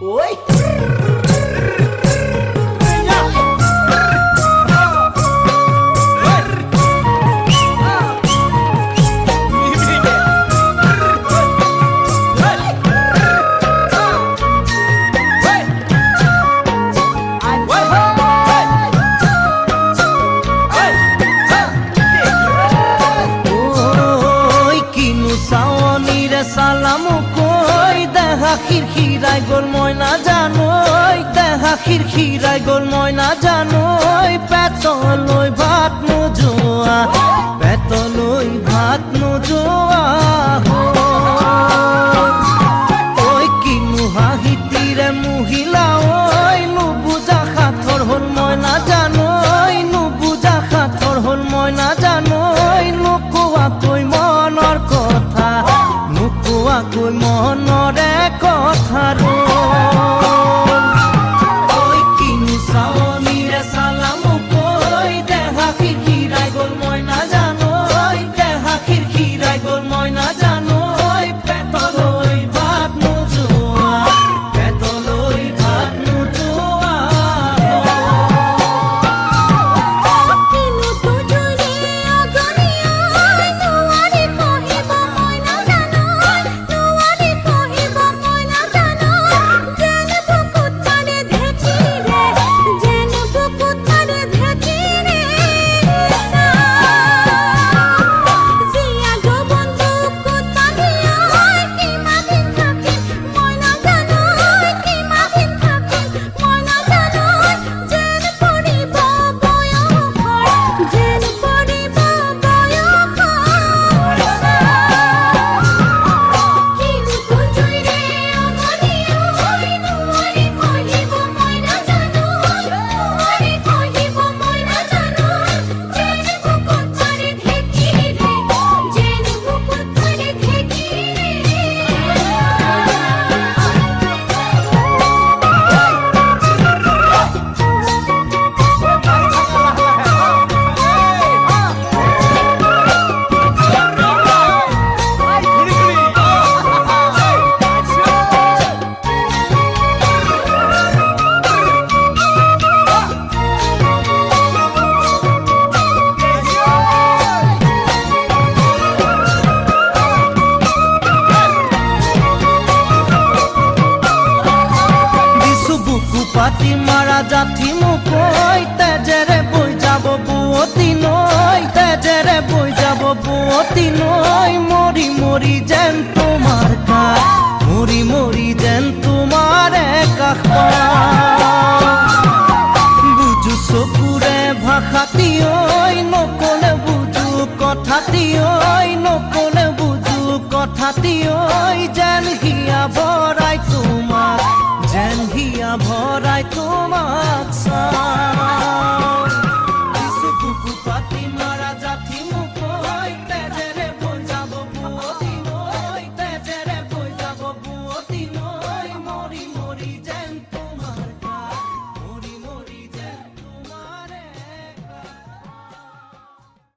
Oi! Kinu Sawonire salamu koi deha khirkhirai gol moi na janoi deha khirkhirai gol moi na janoi petoloi bhat nu joa oi kinu hahitire muhila oi nu buja khathor hol moi na janoi nu buja khathor hol moi na janoi nu koa koi monor kotha nu koa koi monore kotha ro oi kinu Sawonire salamu koi deha khirkhirai gol moi na janoi deha khirkhirai gol moi na janoi petoloi bhat nu joa petoloi bhat nu joa Kinu tujure agoniya nuare kohiba moi na janoi nuare kohiba moi na janoi jen bukut mare dheki re jen bukut mare dheki re জিয়া গো বন্ধু কোতানিয়া কি মাদিন থাকে মই না জানোই কি মাদিন থাকে মই না জানোই জেন পড়িব বয়সৰ জেন পড়িব বয়সৰ কিনু তুজুইৰে অগনিয়া নুৱাৰি কহিব মই না জানোই নুৱাৰি কহিব মই না জানোই জেন বুকুত মাৰি ঢেকি ৰে জেন বুকুত মাৰি ঢেকি দিছো বুকু পাতি মাৰা জাঠি মুকৈ তেজেৰে বৈ যাব বুৱতী নৈ তেজেৰে বৈ যাব বুৱতী নৈ মৰি মৰি যেন তোমাৰ কাষ মৰি মৰি যেন তোমাৰ কাষ বুজু চকুৰে ভাষাতি ঐ নকলে বুজু কথাতি ঐ নকলে বুজু কথাতি ঐ যেন হিয়া ভৰাই তোমাক যেন হিয়া ভৰাই তোমাক